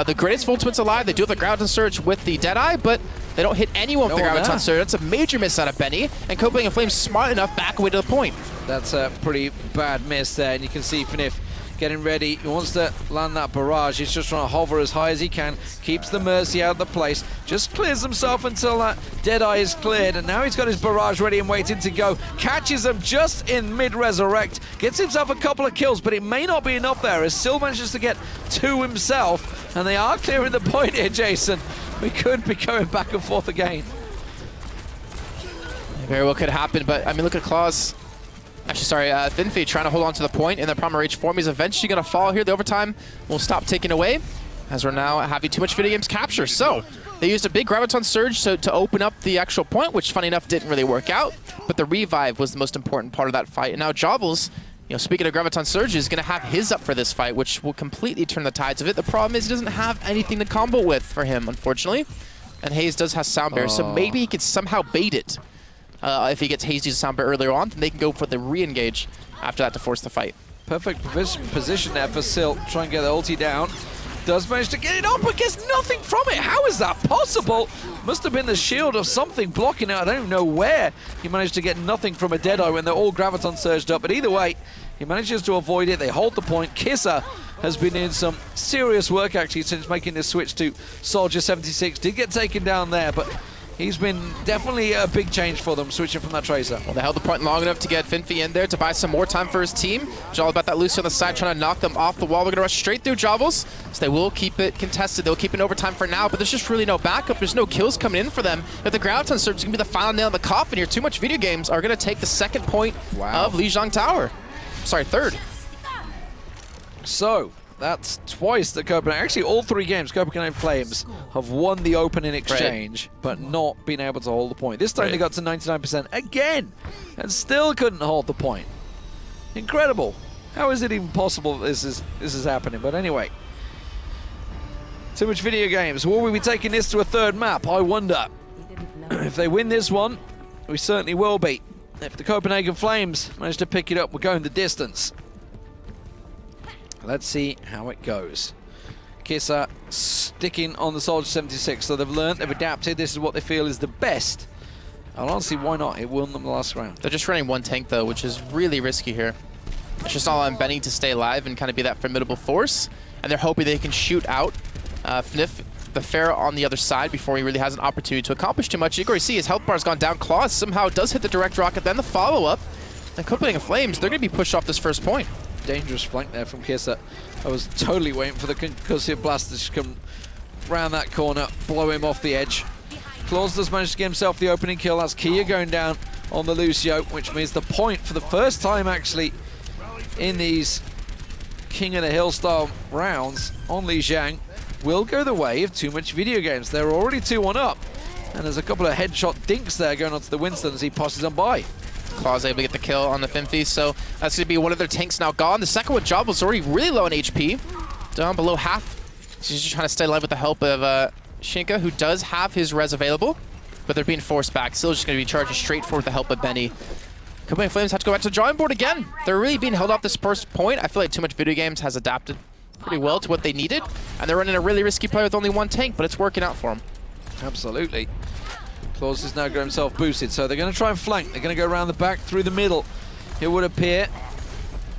the greatest ultimates alive. They do have the Graviton Surge with the Deadeye, but they don't hit anyone with the Graviton Surge. That's a major miss out of Benny, and Copenhagen Flames smart enough back away to the point. That's a pretty bad miss there, and you can see Fnif getting ready. He wants to land that barrage. He's just trying to hover as high as he can, keeps the Mercy out of the place, just clears himself until that Deadeye is cleared, and now he's got his barrage ready and waiting to go. Catches them just in mid-resurrect, gets himself a couple of kills, but it may not be enough there as still manages to get 2 himself, and they are clearing the point here, Jason. We could be going back and forth again. It very well could happen, but I mean, look at Claus. Actually, sorry, Finfi trying to hold on to the point in the Primal Rage form. He's eventually going to fall here. The overtime will stop ticking away as we're now having TooMuchVideoGames capture. So they used a big Graviton Surge to open up the actual point, which, funny enough, didn't really work out. But the revive was the most important part of that fight. And now Jobbles, you know, speaking of Graviton Surge, is going to have his up for this fight, which will completely turn the tides of it. The problem is he doesn't have anything to combo with for him, unfortunately. And Hayes does have Sound Bear, so maybe he could somehow bait it. If he gets Hazy's Sound Bear earlier on, then they can go for the re-engage after that to force the fight. Perfect position there for Syl. Try and get the ulti down. Does manage to get it up, but gets nothing from it. How is that possible? Must have been the shield or something blocking it. I don't even know where. He managed to get nothing from a Deadeye when they're all Graviton surged up. But either way, he manages to avoid it. They hold the point. Kissa has been in some serious work, actually, since making this switch to Soldier 76. Did get taken down there, but he's been definitely a big change for them, switching from that Tracer. Well, they held the point long enough to get Finfi in there to buy some more time for his team. It's all about that Lucio on the side, trying to knock them off the wall. They're going to rush straight through Jobbles, so they will keep it contested. They'll keep it overtime for now, but there's just really no backup. There's no kills coming in for them. If the Graviton Surge is going to be the final nail in the coffin here, TooMuchVideoGames are going to take the 2nd point of Lijang Tower. Sorry, 3rd. So that's twice that Copenhagen, actually all 3 games, Copenhagen Flames have won the opening exchange, but not been able to hold the point. This time they got to 99% again, and still couldn't hold the point. Incredible. How is it even possible that this is happening? But anyway, TooMuchVideoGames, will we be taking this to a 3rd map? I wonder. If they win this one, we certainly will be. If the Copenhagen Flames manage to pick it up, we're going the distance. Let's see how it goes. Kissa sticking on the Soldier 76, so they've learned, they've adapted. This is what they feel is the best. And honestly, why not? It won them the last round. They're just running 1 tank, though, which is really risky here. It's just all on Benny to stay alive and kind of be that formidable force. And they're hoping they can shoot out Fnif, the Pharaoh, on the other side before he really has an opportunity to accomplish too much. You can already see his health bar's gone down. Claus somehow does hit the direct rocket, then the follow-up. And Copenhagen Flames, they're going to be pushed off this first point. Dangerous flank there from Kissa. I was totally waiting for the concussive blast to just come round that corner, blow him off the edge. Claus does manage to get himself the opening kill. That's Kia going down on the Lucio, which means the point for the first time actually in these King of the Hill style rounds on Lijang will go the way of TooMuchVideoGames. They're already 2-1 up, and there's a couple of headshot dinks there going onto the Winston as he passes on by. Claus able to get the kill on the Fimfy, so that's going to be one of their tanks now gone. The second one, Job, was already really low on HP, down below half. She's just trying to stay alive with the help of Shinka, who does have his res available, but they're being forced back. Still just going to be charging straight forward with the help of Benny. Copenhagen Flames have to go back to the drawing board again. They're really being held off this first point. I feel like TooMuchVideoGames has adapted pretty well to what they needed, and they're running a really risky play with only one tank, but it's working out for them. Absolutely. Claus has now got himself boosted, so they're going to try and flank. They're going to go around the back through the middle. It would appear.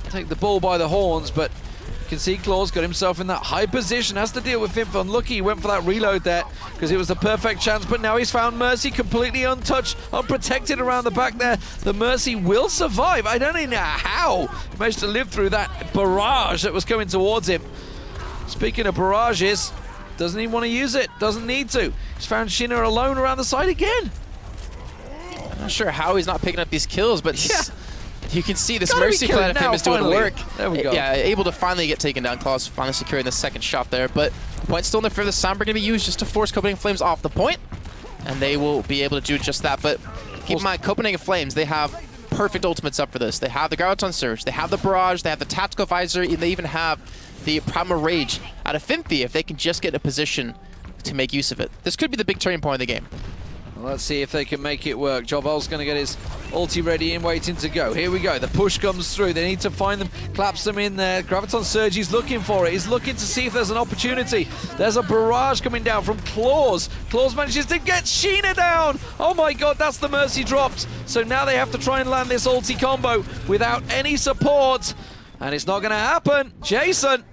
Take the bull by the horns, but you can see Claus got himself in that high position. Has to deal with Fimf. Unlucky he went for that reload there because it was the perfect chance, but now he's found Mercy completely untouched, unprotected around the back there. The Mercy will survive. I don't even know how he managed to live through that barrage that was coming towards him. Speaking of barrages, doesn't he want to use it? Doesn't need to. He's found Shina alone around the side again. I'm not sure how he's not picking up these kills, but yeah. You can see this Mercy plan of him is doing work. There we go. Yeah, able to finally get taken down. Claus finally securing the second shot there, but point still in the favor of the Sombra, going to be used just to force Copenhagen Flames off the point, and they will be able to do just that. But keep in mind, Copenhagen Flames, they have perfect ultimates up for this. They have the Graviton Surge, they have the Barrage, they have the Tactical Visor, and they even have the Primal Rage out of Fimfy if they can just get in a position to make use of it. This could be the big turning point of the game. Well, let's see if they can make it work. Jovel's going to get his ulti ready and waiting to go. Here we go. The push comes through. They need to find them, claps them in there. Graviton Surge, he's looking for it. He's looking to see if there's an opportunity. There's a barrage coming down from Claus. Claus manages to get Sheena down. Oh my god, that's the Mercy dropped. So now they have to try and land this ulti combo without any support. And it's not going to happen. Jason,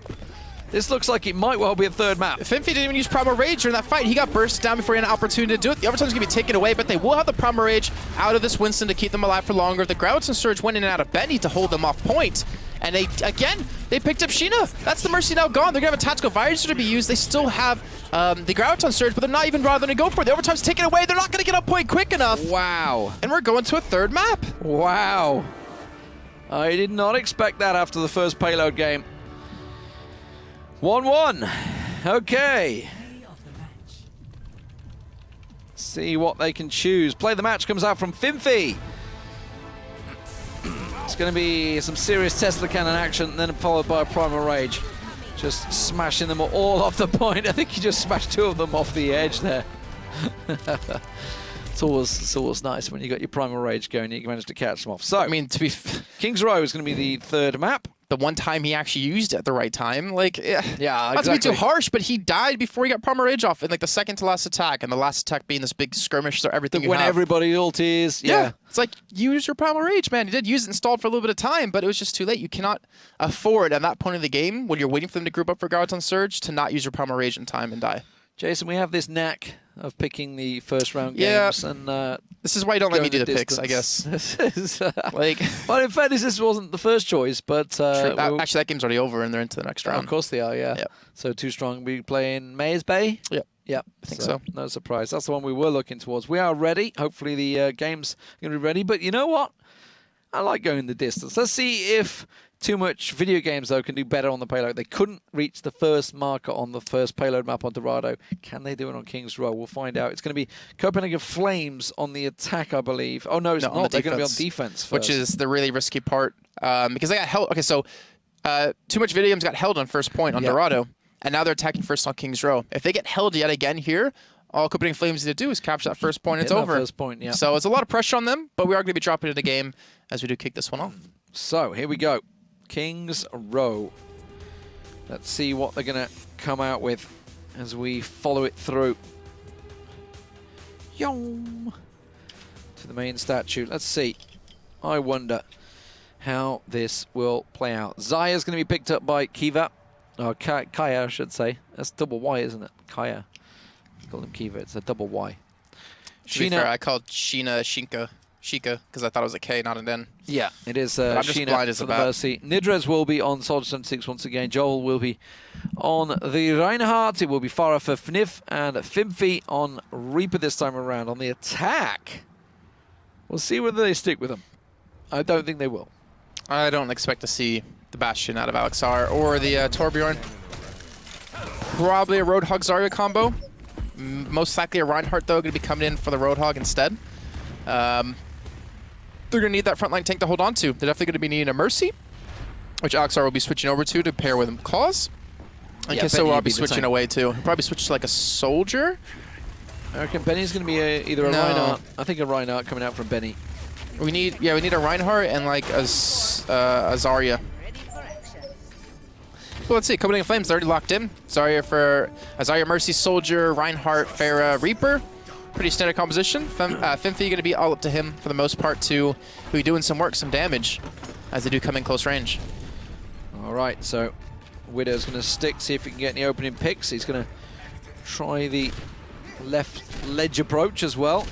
this looks like it might well be a third map. Fimfy didn't even use Primal Rage during that fight. He got bursted down before he had an opportunity to do it. The opportunity's going to be taken away, but they will have the Primal Rage out of this Winston to keep them alive for longer. The Graviton Surge went in and out of Benny to hold them off point. And they, again, they picked up Sheena. That's the Mercy now gone. They're going to have a Tactical Visor to be used. They still have the Graviton Surge, but they're not even bothering to go for it. The overtime's taken away. They're not going to get up point quick enough. Wow. And we're going to a third map. Wow. I did not expect that after the first payload game. 1-1. Okay. See what they can choose. Play the match comes out from Fimfy. It's going to be some serious Tesla cannon action, then followed by a Primal Rage. Just smashing them all off the point. I think he just smashed two of them off the edge there. It's always nice when you got your Primal Rage going, you manage to catch them off. So, I mean, to be King's Row is going to be the third map. The one time he actually used it at the right time, like, yeah, exactly. Not to be too harsh, but he died before he got Primal Rage off in like the second to last attack, and the last attack being this big skirmish, so everything when everybody ultis, yeah. It's like, use your Primal Rage, man. You did use it installed for a little bit of time, but it was just too late. You cannot afford at that point of the game, when you're waiting for them to group up for Graviton Surge, to not use your Primal Rage in time and die. Jason, we have this knack of picking the first round games, and this is why you don't let me do the picks, I guess. Like, well, in fairness, this wasn't the first choice, but actually, that game's already over, and they're into the next round. Of course they are, yeah. Yep. So Too Strong, we playing Maze Bay. Yep. Yep. I think so. No surprise. That's the one we were looking towards. We are ready. Hopefully the game's going to be ready. But you know what? I like going the distance. Let's see if TooMuchVideoGames, though, can do better on the payload. They couldn't reach the first marker on the first payload map on Dorado. Can they do it on King's Row? We'll find out. It's going to be Copenhagen Flames on the attack, I believe. Oh, no, it's not. They're going to be on defense first. Which is the really risky part. Because they got held. Okay, so TooMuchVideoGames got held on first point on Dorado, and now they're attacking first on King's Row. If they get held yet again here, all Copenhagen Flames need to do is capture that first point. It's over. First point, yeah. So it's a lot of pressure on them, but we are going to be dropping into the game as we do kick this one off. So here we go. King's Row. Let's see what they're going to come out with as we follow it through. Yum! To the main statue. Let's see. I wonder how this will play out. Zaya's going to be picked up by Kiva. Or Kaya, I should say. That's double Y, isn't it? Kaya. Call him Kiva. It's a double Y. To be fair, I called Sheena Shinka. Sheikah, because I thought it was a K, not an N. Yeah, it is I'm just blind Sheena as for a the bat. Mercy. Nidrez will be on Soldier 76 once again. Joel will be on the Reinhardt. It will be Farah for FNIF and Fimpy on Reaper this time around on the attack. We'll see whether they stick with them. I don't think they will. I don't expect to see the Bastion out of Alexar or the Torbjorn. Probably a Roadhog Zarya combo. Most likely a Reinhardt, though, going to be coming in for the Roadhog instead. They're going to need that frontline tank to hold on to. They're definitely going to be needing a Mercy, which Alexar will be switching over to pair with Claws. And Yeah, Kissa will Benny be the switching tank. away, too. He'll probably switch to like a Soldier. I reckon Benny's going to be either a No. Reinhardt. I think a Reinhardt coming out from Benny. We need a Reinhardt and like a Zarya. Well, let's see. Copenhagen Flames already locked in. Zarya for Zarya, Mercy, Soldier, Reinhardt, Farah, Reaper. Pretty standard composition. Fimpy going to be all up to him for the most part to be doing some work, some damage as they do come in close range. All right, so Widow's going to stick, see if he can get any opening picks. He's going to try the left ledge approach as well.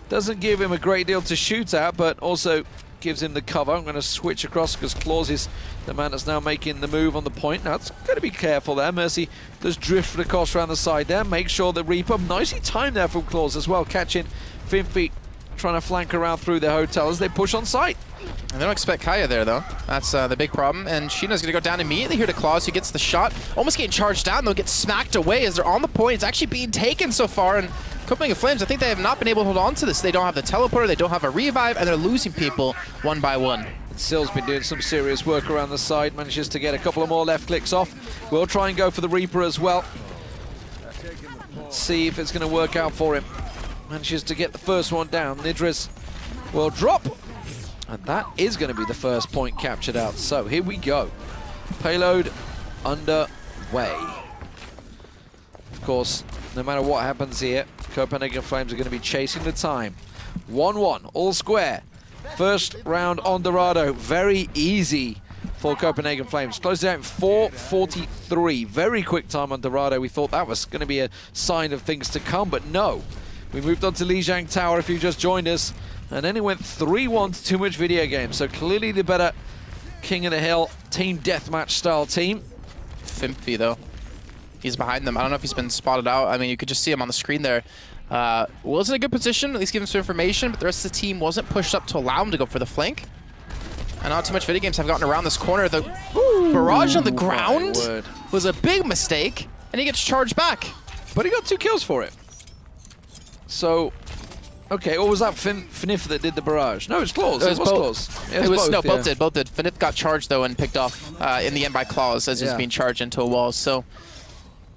Doesn't give him a great deal to shoot at, but also gives him the cover. I'm going to switch across because Claus is the man that's now making the move on the point. Now, it's got to be careful there. Mercy does drift across around the side there. Make sure that Reaper, nicely timed there from Claus as well, catching Fimpy trying to flank around through the hotel as they push on site. And they don't expect Kaya there, though. That's the big problem. And Sheena's going to go down immediately here to Claus, who gets the shot. Almost getting charged down, though, gets smacked away as they're on the point. It's actually being taken so far. And Copenhagen Flames, I think they have not been able to hold on to this. They don't have the teleporter, they don't have a revive, and they're losing people one by one. Sill's been doing some serious work around the side, manages to get a couple of more left clicks off. We'll try and go for the Reaper as well. Let's see if it's going to work out for him. Manages to get the first one down. Nidris will drop. And that is going to be the first point captured out. So here we go. Payload underway. Of course, no matter what happens here, Copenhagen Flames are going to be chasing the time. 1-1, all square. First round on Dorado. Very easy for Copenhagen Flames. Closed it out in 4:43. Very quick time on Dorado. We thought that was going to be a sign of things to come, but no. We moved on to Lijang Tower if you just joined us. And then it went 3-1 to TooMuchVideoGames. So clearly the better King of the Hill team deathmatch style team. Fimpy, though. He's behind them. I don't know if he's been spotted out. I mean, you could just see him on the screen there. Was in a good position, at least give him some information, but the rest of the team wasn't pushed up to allow him to go for the flank. And not TooMuchVideoGames have gotten around this corner. The barrage on the ground was a big mistake, and he gets charged back. But he got 2 kills for it. So, okay, or was that FNIF that did the barrage? No, it's Claus. It was Claus. Yeah, both did. Both did. FNIF got charged, though, and picked off in the end by Claus as he's being charged into a wall. So,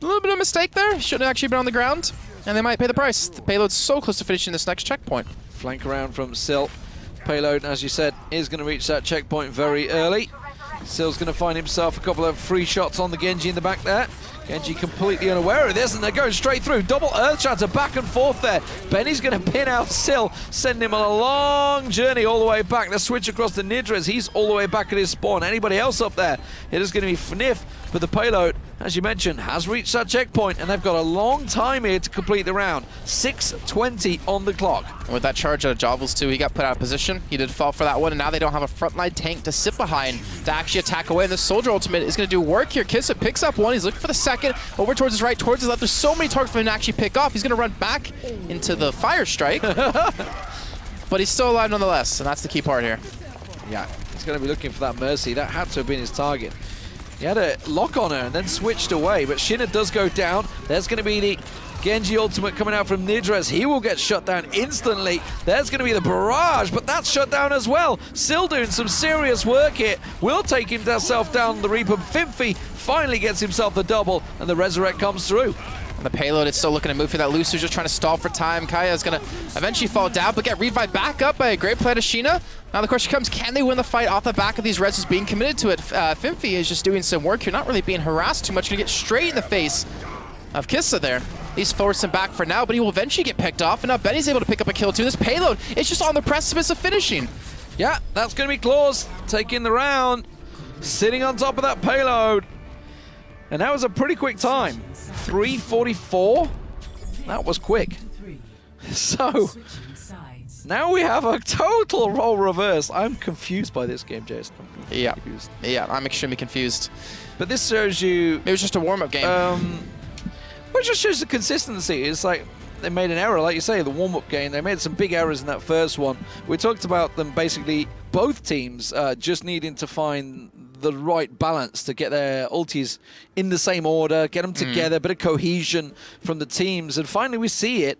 a little bit of a mistake there. Shouldn't have actually been on the ground. And they might pay the price. The payload's so close to finishing this next checkpoint. Flank around from Sill. Payload, as you said, is going to reach that checkpoint very early. Sill's going to find himself a couple of free shots on the Genji in the back there. Genji completely unaware of this, and they're going straight through. Double Earth Shatter back and forth there. Benny's going to pin out Sill, send him on a long journey all the way back. Let's switch across to Nidres. He's all the way back at his spawn. Anybody else up there? It is going to be FNIF, but the payload, as you mentioned, has reached that checkpoint, and they've got a long time here to complete the round. 6:20 on the clock. And with that charge out of Jovels, too, he got put out of position. He did fall for that one, and now they don't have a frontline tank to sit behind to actually attack away. And the Soldier ultimate is going to do work here. Kissa picks up one. He's looking for the second. Over towards his right, towards his left. There's so many targets for him to actually pick off. He's going to run back into the fire strike. But he's still alive nonetheless, and that's the key part here. Yeah, he's going to be looking for that Mercy. That had to have been his target. He had a lock on her and then switched away, but Shinna does go down. There's going to be the Genji ultimate coming out from Nidres. He will get shut down instantly. There's going to be the barrage, but that's shut down as well. Still doing some serious work here. Will take himself down the Reaper. Fimpy finally gets himself the double, and the Resurrect comes through. And the payload is still looking to move for that. Lucer's just trying to stall for time. Kaya is going to eventually fall down, but get revived back up by a great play to Sheena. Now the question comes, can they win the fight off the back of these reses being committed to it? Fimpy is just doing some work here, not really being harassed too much. Going to get straight in the face of Kissa there. He's forced him back for now, but he will eventually get picked off. And now Benny's able to pick up a kill too. This payload is just on the precipice of finishing. Yeah, that's going to be Claus taking the round, sitting on top of that payload. And that was a pretty quick time. 3:44. That was quick. So now we have a total role reverse. I'm confused by this game, Jason. Yeah, I'm extremely confused. But this shows you... It was just a warm-up game. Well, it just shows the consistency. It's like they made an error, like you say, the warm-up game. They made some big errors in that first one. We talked about them basically, both teams just needing to find the right balance to get their ultis in the same order, get them together, a bit of cohesion from the teams. And finally we see it,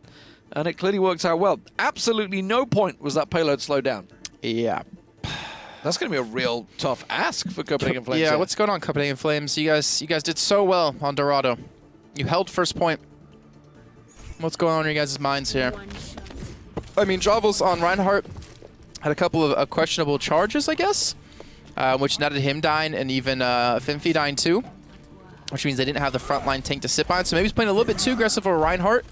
and it clearly worked out well. Absolutely no point was that payload slowed down. Yeah. That's going to be a real tough ask for Copenhagen Flames. Yeah, what's going on, Copenhagen Flames? You guys did so well on Dorado. You held first point. What's going on in your guys' minds here? I mean, Javels on Reinhardt had a couple of questionable charges, I guess, which netted him dying and even Finfi dying too, which means they didn't have the frontline tank to sit behind. So maybe he's playing a little bit too aggressive for Reinhardt.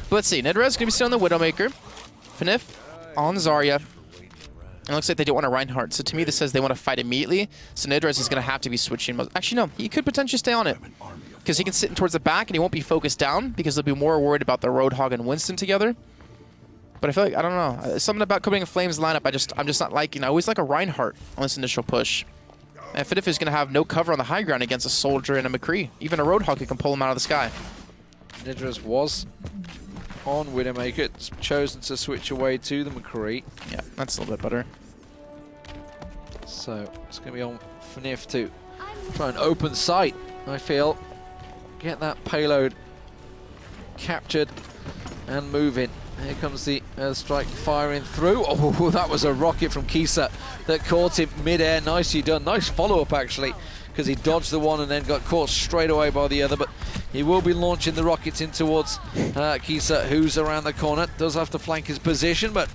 But let's see. Nedrez going to be sitting on the Widowmaker. Fnif on Zarya. It looks like they don't want a Reinhardt. So to me, this says they want to fight immediately. So Nedrez is going to have to be switching. Actually, no. He could potentially stay on it, because he can sit towards the back and he won't be focused down, because they'll be more worried about the Roadhog and Winston together. But I feel like, I don't know, something about Copenhagen Flames lineup I'm just not liking. I always like a Reinhardt on this initial push. And Fnif is going to have no cover on the high ground against a Soldier and a McCree. Even a Roadhog who can pull him out of the sky. Nedrez was on Widowmaker. It's chosen to switch away to the McCree. Yeah, that's a little bit better. So it's going to be on Fnif to try and open sight, I feel. Get that payload captured and moving. Here comes the strike firing through. Oh, that was a rocket from Kisa that caught him mid-air. Nicely done. Nice follow-up, actually, because he dodged the one and then got caught straight away by the other. But he will be launching the rockets in towards Kisa, who's around the corner. Does have to flank his position, but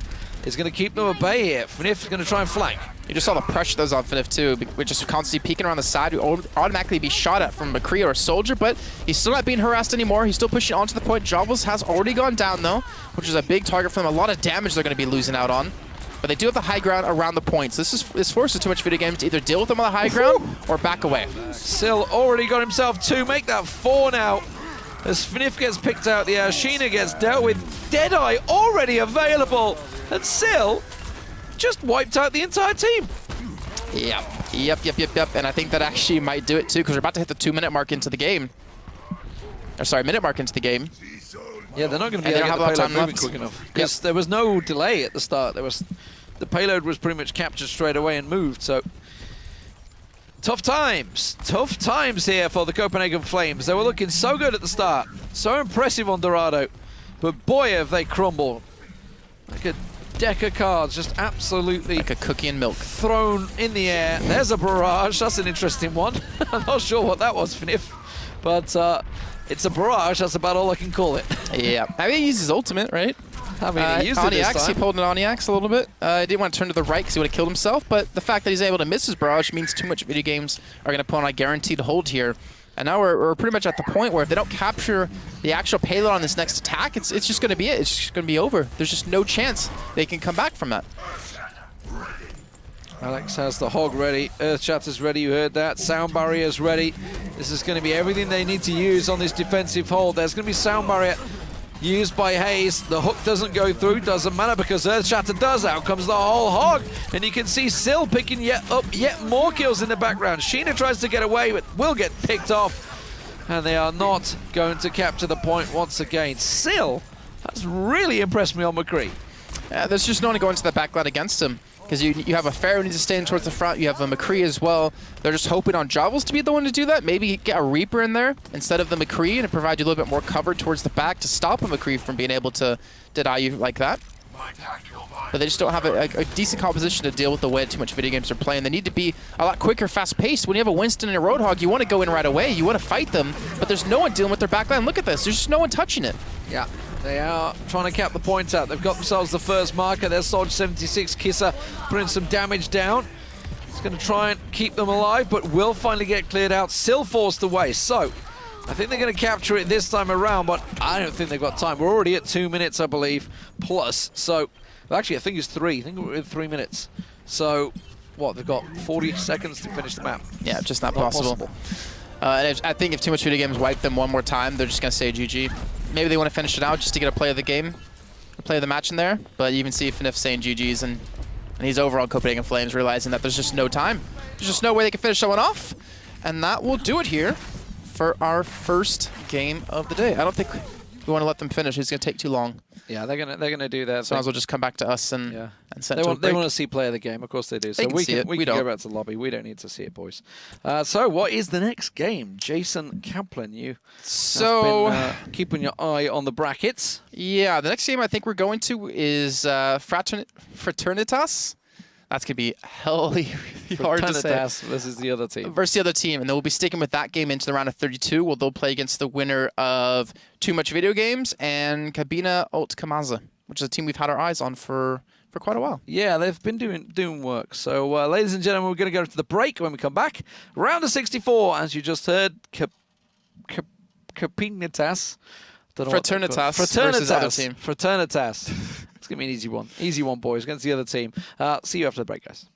is going to keep them at bay here. Fnif is going to try and flank. You just saw the pressure that was on Fnif too. We're just constantly peeking around the side. We automatically be shot at from McCree or a Soldier, but he's still not being harassed anymore. He's still pushing onto the point. Javels has already gone down though, which is a big target for them. A lot of damage they're going to be losing out on. But they do have the high ground around the points. This forces TooMuchVideoGames to either deal with them on the high ground or back away. Sil already got himself 2. Make that 4 now. As Fnif gets picked out, the Ashina gets dealt with. Deadeye already available. And Sil just wiped out the entire team. Yep. And I think that actually might do it too, because we're about to hit the 2-minute mark into the game. Or sorry, minute mark into the game. Yeah, they're not going to be able to get the payload moving quick enough. Because there was no delay at the start. The payload was pretty much captured straight away and moved, so... Tough times here for the Copenhagen Flames. They were looking so good at the start. So impressive on Dorado. But boy, have they crumbled. Like a deck of cards, just absolutely... like a cookie and milk. Thrown in the air. There's a barrage. That's an interesting one. I'm not sure what that was, Fnif. But it's a barrage. That's about all I can call it. Yeah. I mean, he used his ultimate, right? I mean, he used it this time. He pulled an Onyx a little bit. He didn't want to turn to the right because he would have killed himself, but the fact that he's able to miss his barrage means TooMuchVideoGames are going to put on a guaranteed hold here. And now we're pretty much at the point where if they don't capture the actual payload on this next attack, it's just going to be it. It's just going to be over. There's just no chance they can come back from that. Alex has the hog ready. Earthshatter's ready. You heard that. Sound barrier's ready. This is going to be everything they need to use on this defensive hold. There's going to be sound barrier used by Hayes. The hook doesn't go through. Doesn't matter because Earthshatter does. Out comes the whole hog. And you can see Sil picking yet more kills in the background. Sheena tries to get away, but will get picked off. And they are not going to capture the point once again. Sil has really impressed me on McCree. There's just no one going to the backline against him. Because you have a Pharaoh who needs to stay in towards the front. You have a McCree as well. They're just hoping on Javels to be the one to do that. Maybe get a Reaper in there instead of the McCree and provide you a little bit more cover towards the back to stop a McCree from being able to deny you like that. But they just don't have a decent composition to deal with the way TooMuchVideoGames are playing. They need to be a lot quicker, fast-paced. When you have a Winston and a Roadhog, you want to go in right away. You want to fight them, but there's no one dealing with their backline. Look at this. There's just no one touching it. Yeah. They are trying to cap the points out. They've got themselves the first marker. There's Soldier 76. Kissa putting some damage down. He's going to try and keep them alive, but will finally get cleared out. Still forced away. So, I think they're going to capture it this time around, but I don't think they've got time. We're already at 2 minutes, I believe, plus. So, well, actually, I think it's 3. I think we're at 3 minutes. So, what, they've got 40 seconds to finish the map. Yeah, just not possible. And I think if TooMuchVideoGames wipe them one more time, they're just going to say GG. Maybe they want to finish it out just to get a play of the game. play of the match in there, but you even see Fnif saying GG's, and he's over on Copenhagen Flames, realizing that there's just no time. There's just no way they can finish someone off. And that will do it here for our first game of the day. I don't think we want to let them finish. It's going to take too long. Yeah, they're gonna do that. So might as well just come back to us and send to a break. They want to see play of the game, of course they do. So we can go back to the lobby. We don't need to see it, boys. So what is the next game? Jason Kaplan, you have been keeping your eye on the brackets. Yeah, the next game I think we're going to is Fraternitas. That's going to be really hard to say. Versus the other team. Versus the other team. And then we'll be sticking with that game into the round of 32, where they'll play against the winner of TooMuchVideoGames and Kabina Alt Kamaza, which is a team we've had our eyes on for quite a while. Yeah, they've been doing work. So, ladies and gentlemen, we're going to go to the break. When we come back, round of 64, as you just heard, Kapinitas. Fraternitas versus other team. Fraternitas. It's going to be an easy one. Easy one, boys, against the other team. See you after the break, guys.